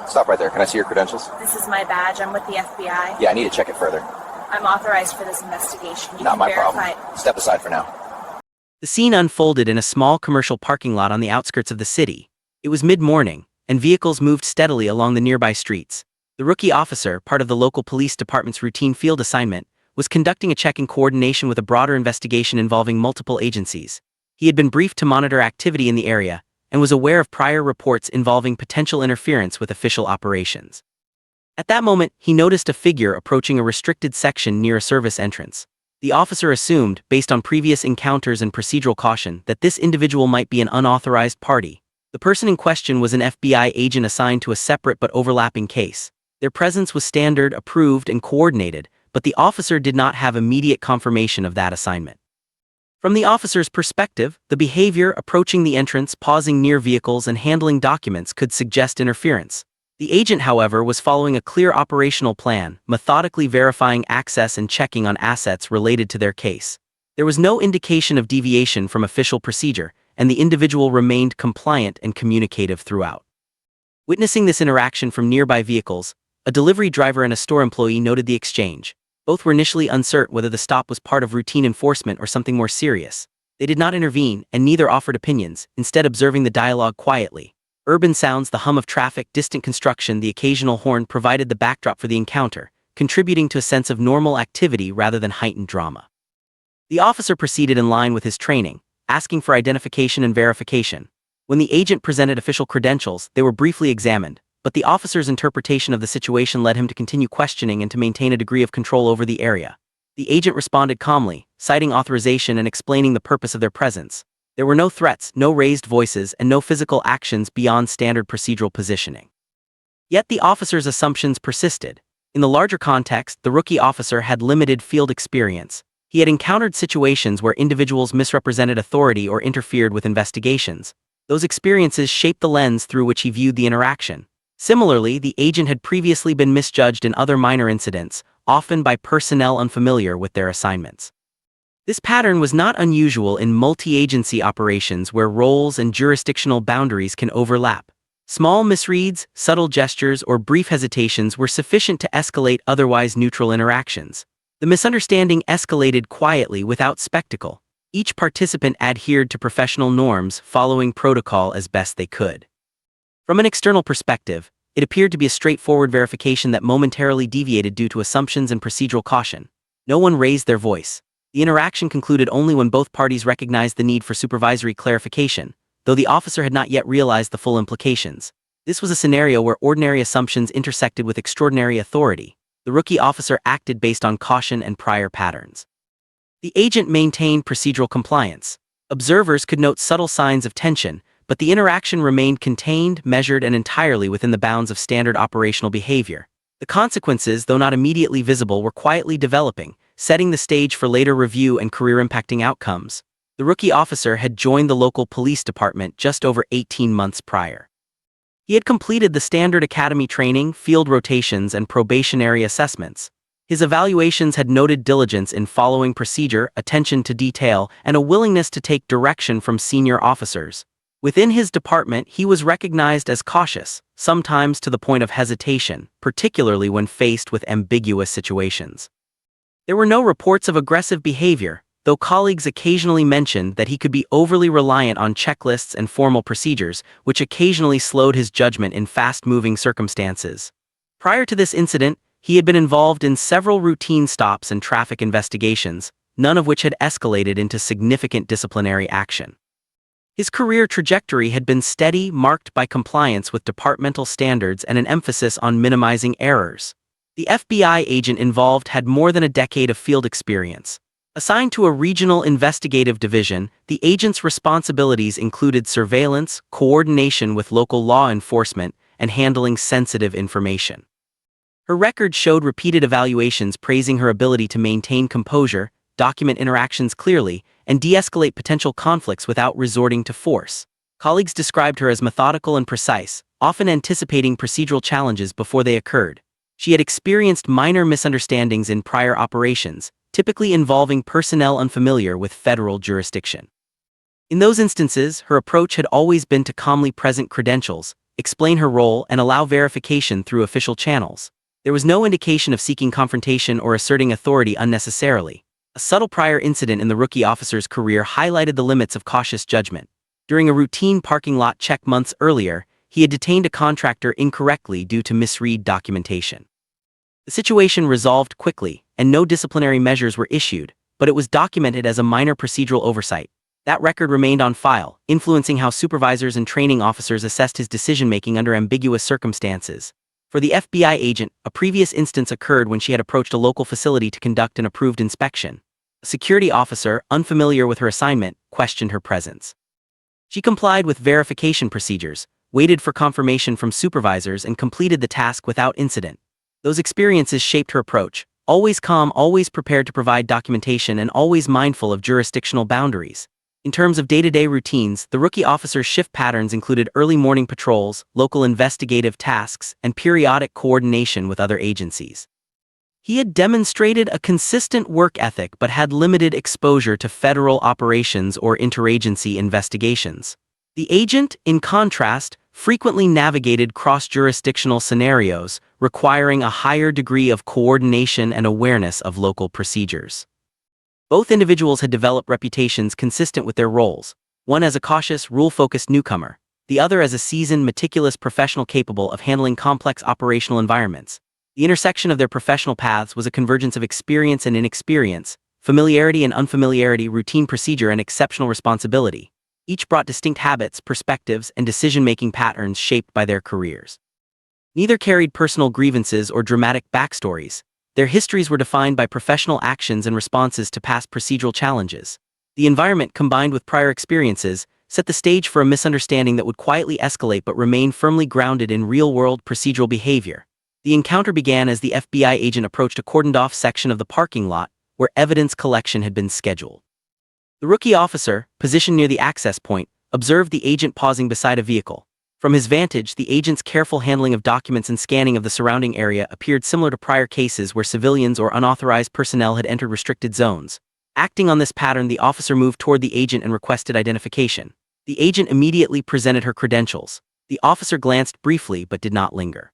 Stop right there. Can I see your credentials? This is my badge. I'm with the FBI. Yeah, I need to check it further. I'm authorized for this investigation. You Not can my verify. problem. Step aside for now. The scene unfolded in a small commercial parking lot on the outskirts of the city. It was mid-morning, and vehicles moved steadily along the nearby streets. The rookie officer, part of the local police department's routine field assignment, was conducting a check in coordination with a broader investigation involving multiple agencies. He had been briefed to monitor activity in the area, and was aware of prior reports involving potential interference with official operations. At that moment, he noticed a figure approaching a restricted section near a service entrance. The officer assumed, based on previous encounters and procedural caution, that this individual might be an unauthorized party. The person in question was an FBI agent assigned to a separate but overlapping case. Their presence was standard, approved, and coordinated, but the officer did not have immediate confirmation of that assignment. From the officer's perspective, the behavior approaching the entrance, pausing near vehicles, and handling documents could suggest interference. The agent, however, was following a clear operational plan, methodically verifying access and checking on assets related to their case. There was no indication of deviation from official procedure, and the individual remained compliant and communicative throughout. Witnessing this interaction from nearby vehicles, a delivery driver and a store employee noted the exchange. Both were initially uncertain whether the stop was part of routine enforcement or something more serious. They did not intervene, and neither offered opinions, instead observing the dialogue quietly. Urban sounds, the hum of traffic, distant construction, the occasional horn provided the backdrop for the encounter, contributing to a sense of normal activity rather than heightened drama. The officer proceeded in line with his training, asking for identification and verification. When the agent presented official credentials, they were briefly examined, but the officer's interpretation of the situation led him to continue questioning and to maintain a degree of control over the area. The agent responded calmly, citing authorization and explaining the purpose of their presence. There were no threats, no raised voices, and no physical actions beyond standard procedural positioning. Yet the officer's assumptions persisted. In the larger context, the rookie officer had limited field experience. He had encountered situations where individuals misrepresented authority or interfered with investigations. Those experiences shaped the lens through which he viewed the interaction. Similarly, the agent had previously been misjudged in other minor incidents, often by personnel unfamiliar with their assignments. This pattern was not unusual in multi-agency operations where roles and jurisdictional boundaries can overlap. Small misreads, subtle gestures, or brief hesitations were sufficient to escalate otherwise neutral interactions. The misunderstanding escalated quietly without spectacle. Each participant adhered to professional norms, following protocol as best they could. From an external perspective, it appeared to be a straightforward verification that momentarily deviated due to assumptions and procedural caution. No one raised their voice. The interaction concluded only when both parties recognized the need for supervisory clarification, though the officer had not yet realized the full implications. This was a scenario where ordinary assumptions intersected with extraordinary authority. The rookie officer acted based on caution and prior patterns. The agent maintained procedural compliance. Observers could note subtle signs of tension, but the interaction remained contained, measured, and entirely within the bounds of standard operational behavior. The consequences, though not immediately visible, were quietly developing, setting the stage for later review and career-impacting outcomes. The rookie officer had joined the local police department just over 18 months prior. He had completed the standard academy training, field rotations, and probationary assessments. His evaluations had noted diligence in following procedure, attention to detail, and a willingness to take direction from senior officers. Within his department, he was recognized as cautious, sometimes to the point of hesitation, particularly when faced with ambiguous situations. There were no reports of aggressive behavior, though colleagues occasionally mentioned that he could be overly reliant on checklists and formal procedures, which occasionally slowed his judgment in fast-moving circumstances. Prior to this incident, he had been involved in several routine stops and traffic investigations, none of which had escalated into significant disciplinary action. His career trajectory had been steady, marked by compliance with departmental standards and an emphasis on minimizing errors. The FBI agent involved had more than a decade of field experience. Assigned to a regional investigative division, the agent's responsibilities included surveillance, coordination with local law enforcement, and handling sensitive information. Her record showed repeated evaluations praising her ability to maintain composure, document interactions clearly, and de-escalate potential conflicts without resorting to force. Colleagues described her as methodical and precise, often anticipating procedural challenges before they occurred. She had experienced minor misunderstandings in prior operations, typically involving personnel unfamiliar with federal jurisdiction. In those instances, her approach had always been to calmly present credentials, explain her role, and allow verification through official channels. There was no indication of seeking confrontation or asserting authority unnecessarily. A subtle prior incident in the rookie officer's career highlighted the limits of cautious judgment. During a routine parking lot check months earlier, he had detained a contractor incorrectly due to misread documentation. The situation resolved quickly, and no disciplinary measures were issued, but it was documented as a minor procedural oversight. That record remained on file, influencing how supervisors and training officers assessed his decision-making under ambiguous circumstances. For the FBI agent, a previous instance occurred when she had approached a local facility to conduct an approved inspection. A security officer, unfamiliar with her assignment, questioned her presence. She complied with verification procedures, waited for confirmation from supervisors, and completed the task without incident. Those experiences shaped her approach, always calm, always prepared to provide documentation, and always mindful of jurisdictional boundaries. In terms of day-to-day routines, the rookie officer's shift patterns included early morning patrols, local investigative tasks, and periodic coordination with other agencies. He had demonstrated a consistent work ethic but had limited exposure to federal operations or interagency investigations. The agent, in contrast, frequently navigated cross-jurisdictional scenarios, requiring a higher degree of coordination and awareness of local procedures. Both individuals had developed reputations consistent with their roles, one as a cautious, rule-focused newcomer, the other as a seasoned, meticulous professional capable of handling complex operational environments. The intersection of their professional paths was a convergence of experience and inexperience, familiarity and unfamiliarity, routine procedure and exceptional responsibility. Each brought distinct habits, perspectives, and decision-making patterns shaped by their careers. Neither carried personal grievances or dramatic backstories. Their histories were defined by professional actions and responses to past procedural challenges. The environment, combined with prior experiences, set the stage for a misunderstanding that would quietly escalate but remain firmly grounded in real-world procedural behavior. The encounter began as the FBI agent approached a cordoned-off section of the parking lot where evidence collection had been scheduled. The rookie officer, positioned near the access point, observed the agent pausing beside a vehicle. From his vantage, the agent's careful handling of documents and scanning of the surrounding area appeared similar to prior cases where civilians or unauthorized personnel had entered restricted zones. Acting on this pattern, the officer moved toward the agent and requested identification. The agent immediately presented her credentials. The officer glanced briefly but did not linger.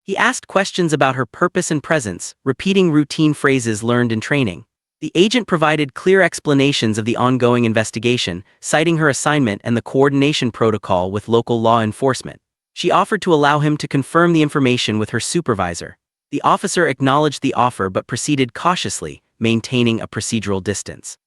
He asked questions about her purpose and presence, repeating routine phrases learned in training. The agent provided clear explanations of the ongoing investigation, citing her assignment and the coordination protocol with local law enforcement. She offered to allow him to confirm the information with her supervisor. The officer acknowledged the offer but proceeded cautiously, maintaining a procedural distance.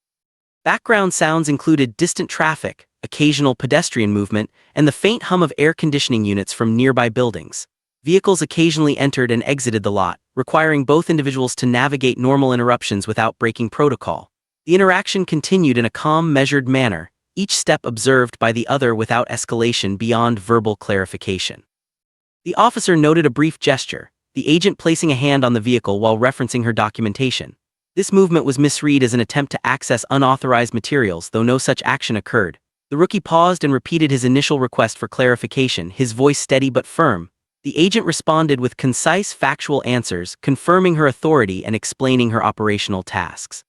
Background sounds included distant traffic, occasional pedestrian movement, and the faint hum of air conditioning units from nearby buildings. Vehicles occasionally entered and exited the lot, requiring both individuals to navigate normal interruptions without breaking protocol. The interaction continued in a calm, measured manner, each step observed by the other without escalation beyond verbal clarification. The officer noted a brief gesture, the agent placing a hand on the vehicle while referencing her documentation. This movement was misread as an attempt to access unauthorized materials, though no such action occurred. The rookie paused and repeated his initial request for clarification, his voice steady but firm. The agent responded with concise, factual answers, confirming her authority and explaining her operational tasks.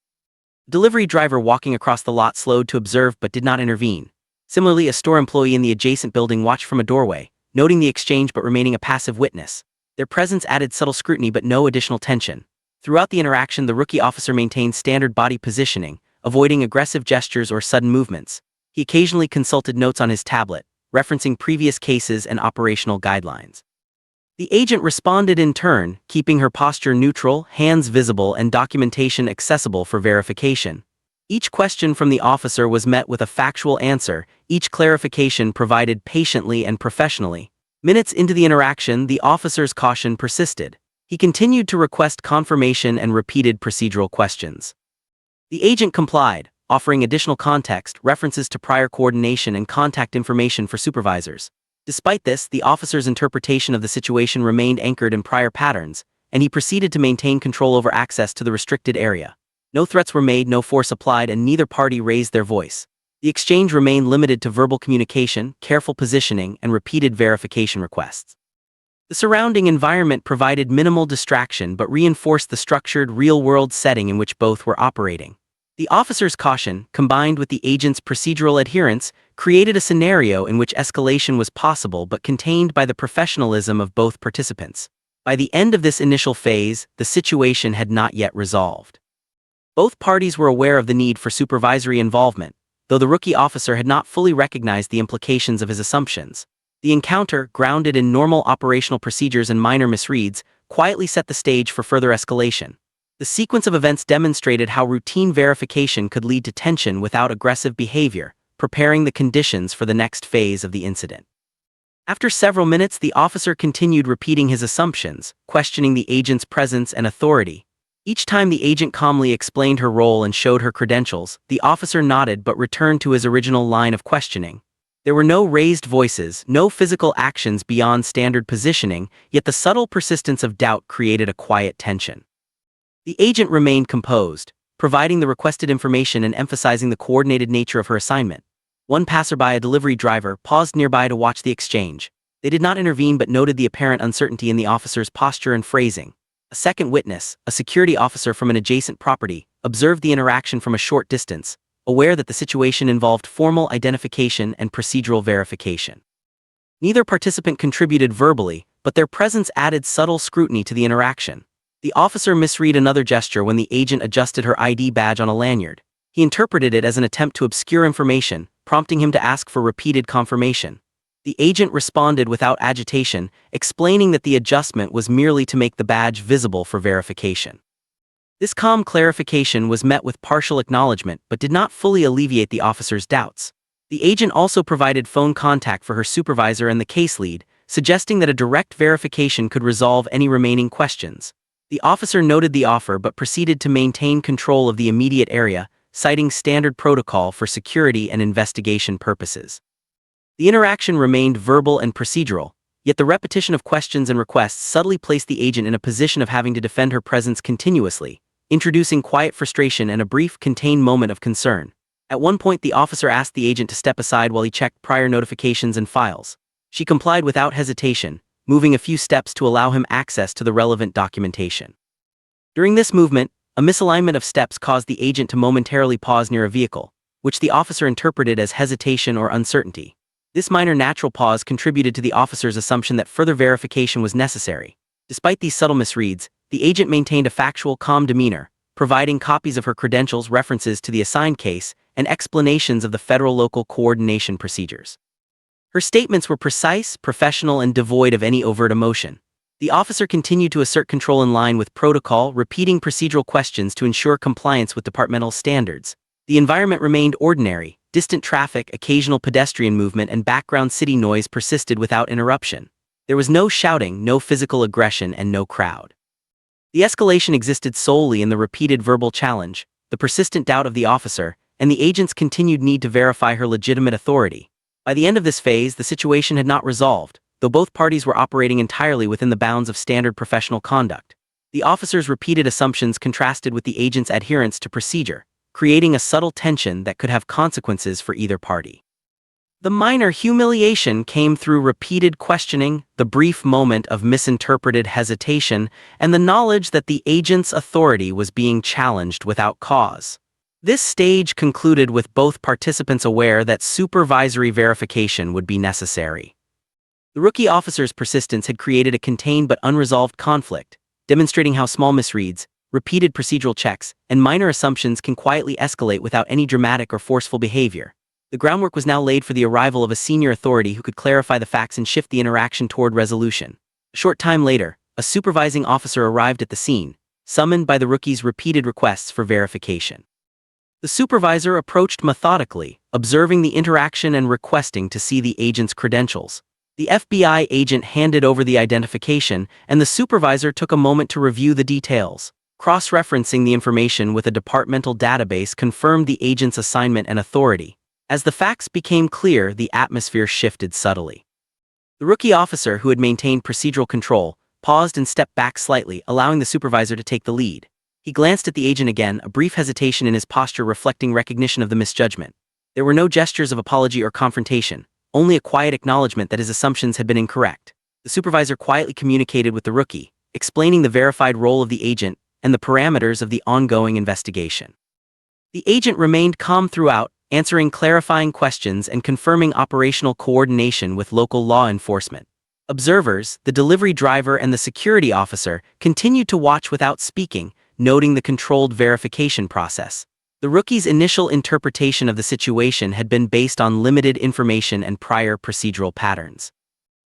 The delivery driver walking across the lot slowed to observe but did not intervene. Similarly, a store employee in the adjacent building watched from a doorway, noting the exchange but remaining a passive witness. Their presence added subtle scrutiny but no additional tension. Throughout the interaction, the rookie officer maintained standard body positioning, avoiding aggressive gestures or sudden movements. He occasionally consulted notes on his tablet, referencing previous cases and operational guidelines. The agent responded in turn, keeping her posture neutral, hands visible, and documentation accessible for verification. Each question from the officer was met with a factual answer, each clarification provided patiently and professionally. Minutes into the interaction, the officer's caution persisted. He continued to request confirmation and repeated procedural questions. The agent complied, offering additional context, references to prior coordination, and contact information for supervisors. Despite this, the officer's interpretation of the situation remained anchored in prior patterns, and he proceeded to maintain control over access to the restricted area. No threats were made, no force applied, and neither party raised their voice. The exchange remained limited to verbal communication, careful positioning, and repeated verification requests. The surrounding environment provided minimal distraction but reinforced the structured, real-world setting in which both were operating. The officer's caution, combined with the agent's procedural adherence, created a scenario in which escalation was possible but contained by the professionalism of both participants. By the end of this initial phase, the situation had not yet resolved. Both parties were aware of the need for supervisory involvement, though the rookie officer had not fully recognized the implications of his assumptions. The encounter, grounded in normal operational procedures and minor misreads, quietly set the stage for further escalation. The sequence of events demonstrated how routine verification could lead to tension without aggressive behavior, preparing the conditions for the next phase of the incident. After several minutes, the officer continued repeating his assumptions, questioning the agent's presence and authority. Each time the agent calmly explained her role and showed her credentials, the officer nodded but returned to his original line of questioning. There were no raised voices, no physical actions beyond standard positioning, yet the subtle persistence of doubt created a quiet tension. The agent remained composed, providing the requested information and emphasizing the coordinated nature of her assignment. One passerby, a delivery driver, paused nearby to watch the exchange. They did not intervene but noted the apparent uncertainty in the officer's posture and phrasing. A second witness, a security officer from an adjacent property, observed the interaction from a short distance, aware that the situation involved formal identification and procedural verification. Neither participant contributed verbally, but their presence added subtle scrutiny to the interaction. The officer misread another gesture when the agent adjusted her ID badge on a lanyard. He interpreted it as an attempt to obscure information, prompting him to ask for repeated confirmation. The agent responded without agitation, explaining that the adjustment was merely to make the badge visible for verification. This calm clarification was met with partial acknowledgement but did not fully alleviate the officer's doubts. The agent also provided phone contact for her supervisor and the case lead, suggesting that a direct verification could resolve any remaining questions. The officer noted the offer but proceeded to maintain control of the immediate area, citing standard protocol for security and investigation purposes. The interaction remained verbal and procedural, yet the repetition of questions and requests subtly placed the agent in a position of having to defend her presence continuously, introducing quiet frustration and a brief, contained moment of concern. At one point, the officer asked the agent to step aside while he checked prior notifications and files. She complied without hesitation, moving a few steps to allow him access to the relevant documentation. During this movement, a misalignment of steps caused the agent to momentarily pause near a vehicle, which the officer interpreted as hesitation or uncertainty. This minor natural pause contributed to the officer's assumption that further verification was necessary. Despite these subtle misreads, the agent maintained a factual, calm demeanor, providing copies of her credentials, references to the assigned case, and explanations of the federal-local coordination procedures. Her statements were precise, professional, and devoid of any overt emotion. The officer continued to assert control in line with protocol, repeating procedural questions to ensure compliance with departmental standards. The environment remained ordinary. Distant traffic, occasional pedestrian movement, and background city noise persisted without interruption. There was no shouting, no physical aggression, and no crowd. The escalation existed solely in the repeated verbal challenge, the persistent doubt of the officer, and the agent's continued need to verify her legitimate authority. By the end of this phase, the situation had not resolved, though both parties were operating entirely within the bounds of standard professional conduct. The officer's repeated assumptions contrasted with the agent's adherence to procedure, creating a subtle tension that could have consequences for either party. The minor humiliation came through repeated questioning, the brief moment of misinterpreted hesitation, and the knowledge that the agent's authority was being challenged without cause. This stage concluded with both participants aware that supervisory verification would be necessary. The rookie officer's persistence had created a contained but unresolved conflict, demonstrating how small misreads, repeated procedural checks, and minor assumptions can quietly escalate without any dramatic or forceful behavior. The groundwork was now laid for the arrival of a senior authority who could clarify the facts and shift the interaction toward resolution. A short time later, a supervising officer arrived at the scene, summoned by the rookie's repeated requests for verification. The supervisor approached methodically, observing the interaction and requesting to see the agent's credentials. The FBI agent handed over the identification, and the supervisor took a moment to review the details. Cross-referencing the information with a departmental database confirmed the agent's assignment and authority. As the facts became clear, the atmosphere shifted subtly. The rookie officer, who had maintained procedural control, paused and stepped back slightly, allowing the supervisor to take the lead. He glanced at the agent again, a brief hesitation in his posture reflecting recognition of the misjudgment. There were no gestures of apology or confrontation, only a quiet acknowledgement that his assumptions had been incorrect. The supervisor quietly communicated with the rookie, explaining the verified role of the agent and the parameters of the ongoing investigation. The agent remained calm throughout, answering clarifying questions and confirming operational coordination with local law enforcement. Observers, the delivery driver and the security officer, continued to watch without speaking, noting the controlled verification process. The rookie's initial interpretation of the situation had been based on limited information and prior procedural patterns.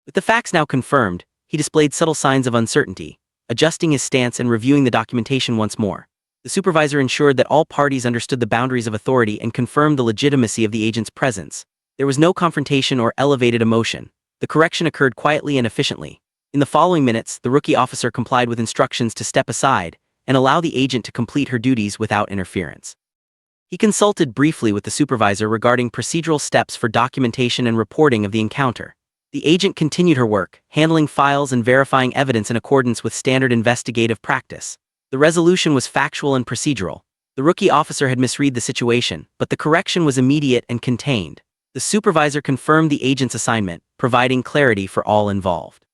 With the facts now confirmed, he displayed subtle signs of uncertainty, adjusting his stance and reviewing the documentation once more. The supervisor ensured that all parties understood the boundaries of authority and confirmed the legitimacy of the agent's presence. There was no confrontation or elevated emotion. The correction occurred quietly and efficiently. In the following minutes, the rookie officer complied with instructions to step aside and allow the agent to complete her duties without interference. He consulted briefly with the supervisor regarding procedural steps for documentation and reporting of the encounter. The agent continued her work, handling files and verifying evidence in accordance with standard investigative practice. The resolution was factual and procedural. The rookie officer had misread the situation, but the correction was immediate and contained. The supervisor confirmed the agent's assignment, providing clarity for all involved.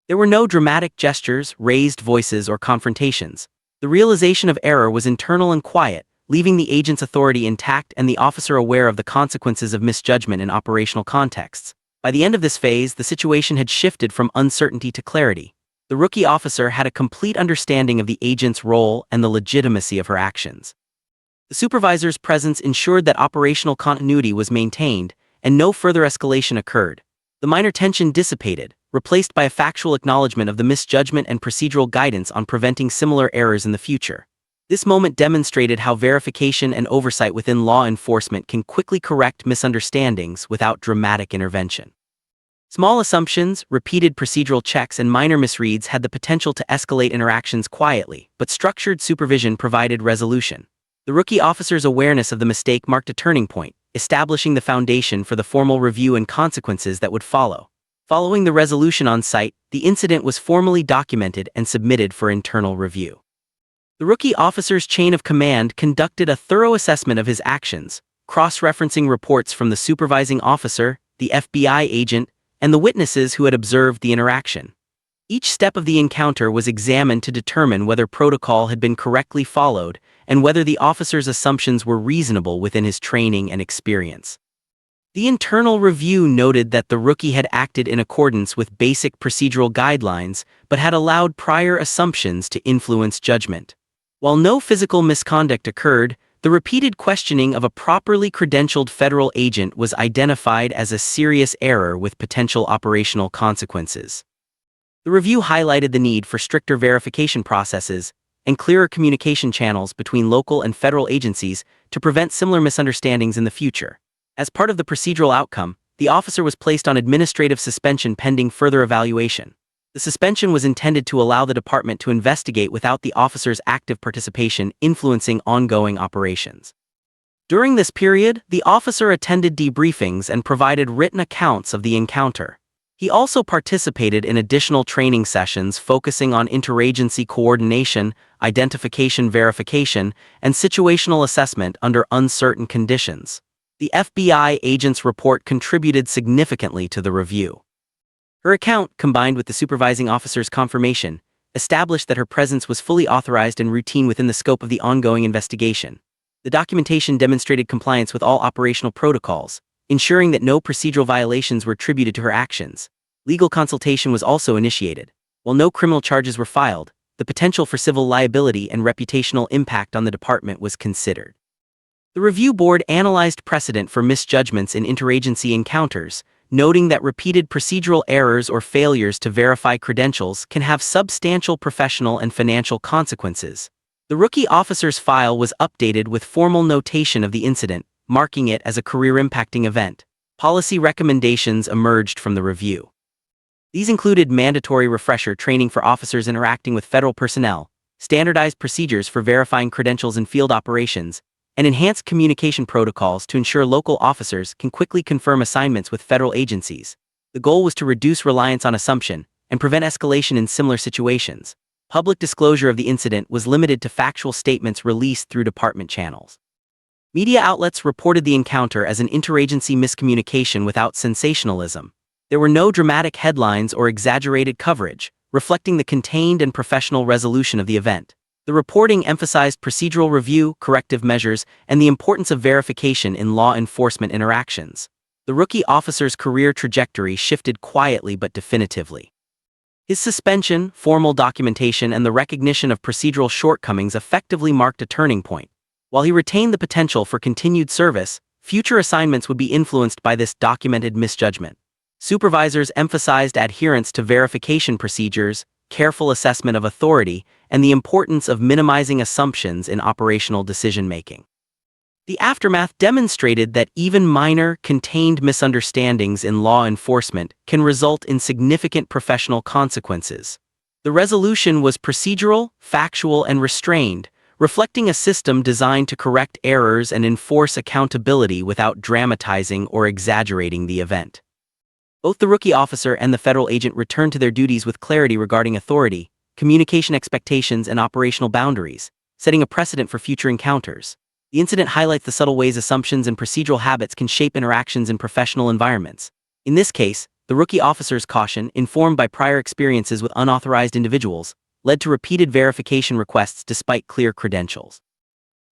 There were no dramatic gestures, raised voices, or confrontations. The realization of error was internal and quiet, leaving the agent's authority intact and the officer aware of the consequences of misjudgment in operational contexts. By the end of this phase, the situation had shifted from uncertainty to clarity. The rookie officer had a complete understanding of the agent's role and the legitimacy of her actions. The supervisor's presence ensured that operational continuity was maintained, and no further escalation occurred. The minor tension dissipated, replaced by a factual acknowledgement of the misjudgment and procedural guidance on preventing similar errors in the future. This moment demonstrated how verification and oversight within law enforcement can quickly correct misunderstandings without dramatic intervention. Small assumptions, repeated procedural checks, and minor misreads had the potential to escalate interactions quietly, but structured supervision provided resolution. The rookie officer's awareness of the mistake marked a turning point, establishing the foundation for the formal review and consequences that would follow. Following the resolution on site, the incident was formally documented and submitted for internal review. The rookie officer's chain of command conducted a thorough assessment of his actions, cross-referencing reports from the supervising officer, the FBI agent, and the witnesses who had observed the interaction. Each step of the encounter was examined to determine whether protocol had been correctly followed and whether the officer's assumptions were reasonable within his training and experience. The internal review noted that the rookie had acted in accordance with basic procedural guidelines but had allowed prior assumptions to influence judgment. While no physical misconduct occurred, the repeated questioning of a properly credentialed federal agent was identified as a serious error with potential operational consequences. The review highlighted the need for stricter verification processes and clearer communication channels between local and federal agencies to prevent similar misunderstandings in the future. As part of the procedural outcome, the officer was placed on administrative suspension pending further evaluation. The suspension was intended to allow the department to investigate without the officer's active participation influencing ongoing operations. During this period, the officer attended debriefings and provided written accounts of the encounter. He also participated in additional training sessions focusing on interagency coordination, identification verification, and situational assessment under uncertain conditions. The FBI agent's report contributed significantly to the review. Her account, combined with the supervising officer's confirmation, established that her presence was fully authorized and routine within the scope of the ongoing investigation. The documentation demonstrated compliance with all operational protocols, ensuring that no procedural violations were attributed to her actions. Legal consultation was also initiated. While no criminal charges were filed, the potential for civil liability and reputational impact on the department was considered. The review board analyzed precedent for misjudgments in interagency encounters, noting that repeated procedural errors or failures to verify credentials can have substantial professional and financial consequences. The rookie officer's file was updated with formal notation of the incident, marking it as a career-impacting event. Policy recommendations emerged from the review. These included mandatory refresher training for officers interacting with federal personnel, standardized procedures for verifying credentials in field operations, and enhanced communication protocols to ensure local officers can quickly confirm assignments with federal agencies. The goal was to reduce reliance on assumption and prevent escalation in similar situations. Public disclosure of the incident was limited to factual statements released through department channels. Media outlets reported the encounter as an interagency miscommunication without sensationalism. There were no dramatic headlines or exaggerated coverage, reflecting the contained and professional resolution of the event. The reporting emphasized procedural review, corrective measures, and the importance of verification in law enforcement interactions. The rookie officer's career trajectory shifted quietly but definitively. His suspension, formal documentation, and the recognition of procedural shortcomings effectively marked a turning point. While he retained the potential for continued service, future assignments would be influenced by this documented misjudgment. Supervisors emphasized adherence to verification procedures, careful assessment of authority, and the importance of minimizing assumptions in operational decision-making. The aftermath demonstrated that even minor, contained misunderstandings in law enforcement can result in significant professional consequences. The resolution was procedural, factual, and restrained, reflecting a system designed to correct errors and enforce accountability without dramatizing or exaggerating the event. Both the rookie officer and the federal agent returned to their duties with clarity regarding authority, communication expectations, and operational boundaries, setting a precedent for future encounters. The incident highlights the subtle ways assumptions and procedural habits can shape interactions in professional environments. In this case, the rookie officer's caution, informed by prior experiences with unauthorized individuals, led to repeated verification requests despite clear credentials.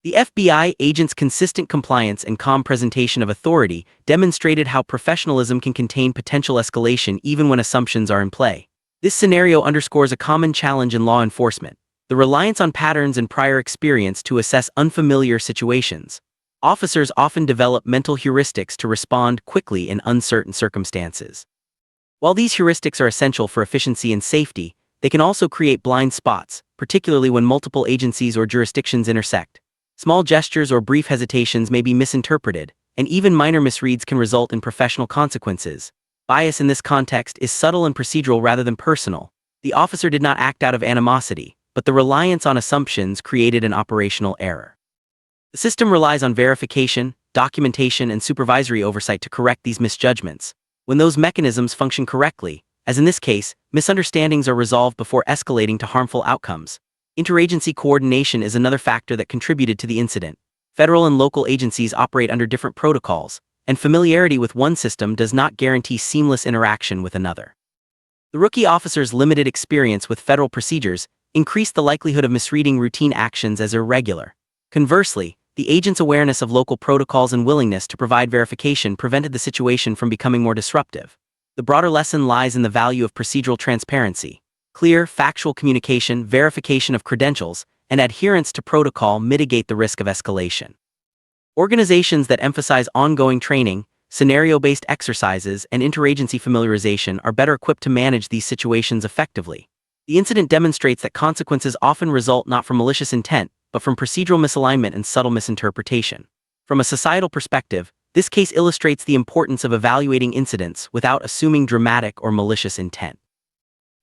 The FBI agent's consistent compliance and calm presentation of authority demonstrated how professionalism can contain potential escalation even when assumptions are in play. This scenario underscores a common challenge in law enforcement: the reliance on patterns and prior experience to assess unfamiliar situations. Officers often develop mental heuristics to respond quickly in uncertain circumstances. While these heuristics are essential for efficiency and safety, they can also create blind spots, particularly when multiple agencies or jurisdictions intersect. Small gestures or brief hesitations may be misinterpreted, and even minor misreads can result in professional consequences. Bias in this context is subtle and procedural rather than personal. The officer did not act out of animosity, but the reliance on assumptions created an operational error. The system relies on verification, documentation, and supervisory oversight to correct these misjudgments. When those mechanisms function correctly, as in this case, misunderstandings are resolved before escalating to harmful outcomes. Interagency coordination is another factor that contributed to the incident. Federal and local agencies operate under different protocols, and familiarity with one system does not guarantee seamless interaction with another. The rookie officer's limited experience with federal procedures increased the likelihood of misreading routine actions as irregular. Conversely, the agent's awareness of local protocols and willingness to provide verification prevented the situation from becoming more disruptive. The broader lesson lies in the value of procedural transparency. Clear, factual communication, verification of credentials, and adherence to protocol mitigate the risk of escalation. Organizations that emphasize ongoing training, scenario-based exercises, and interagency familiarization are better equipped to manage these situations effectively. The incident demonstrates that consequences often result not from malicious intent, but from procedural misalignment and subtle misinterpretation. From a societal perspective, this case illustrates the importance of evaluating incidents without assuming dramatic or malicious intent.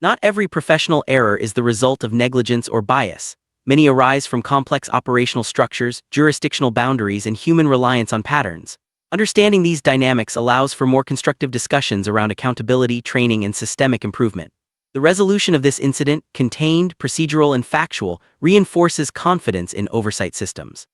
Not every professional error is the result of negligence or bias. Many arise from complex operational structures, jurisdictional boundaries, and human reliance on patterns. Understanding these dynamics allows for more constructive discussions around accountability, training, and systemic improvement. The resolution of this incident, contained, procedural, and factual, reinforces confidence in oversight systems.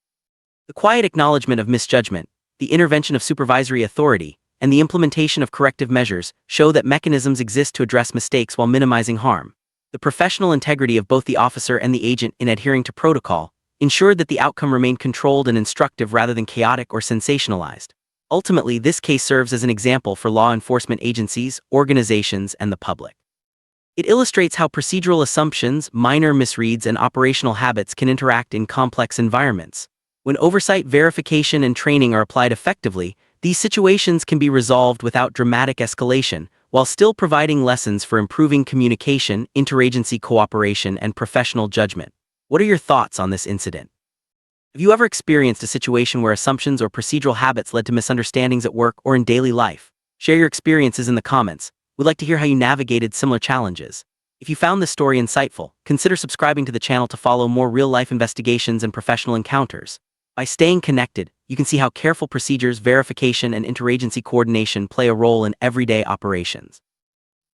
The quiet acknowledgement of misjudgment, the intervention of supervisory authority, and the implementation of corrective measures show that mechanisms exist to address mistakes while minimizing harm. The professional integrity of both the officer and the agent in adhering to protocol ensured that the outcome remained controlled and instructive rather than chaotic or sensationalized. Ultimately, this case serves as an example for law enforcement agencies, organizations, and the public. It illustrates how procedural assumptions, minor misreads, and operational habits can interact in complex environments. When oversight, verification, and training are applied effectively, these situations can be resolved without dramatic escalation, while still providing lessons for improving communication, interagency cooperation, and professional judgment. What are your thoughts on this incident? Have you ever experienced a situation where assumptions or procedural habits led to misunderstandings at work or in daily life? Share your experiences in the comments. We'd like to hear how you navigated similar challenges. If you found this story insightful, consider subscribing to the channel to follow more real-life investigations and professional encounters. By staying connected, you can see how careful procedures, verification, and interagency coordination play a role in everyday operations.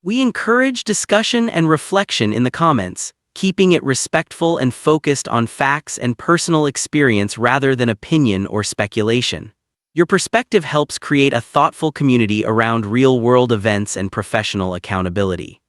We encourage discussion and reflection in the comments, keeping it respectful and focused on facts and personal experience rather than opinion or speculation. Your perspective helps create a thoughtful community around real-world events and professional accountability.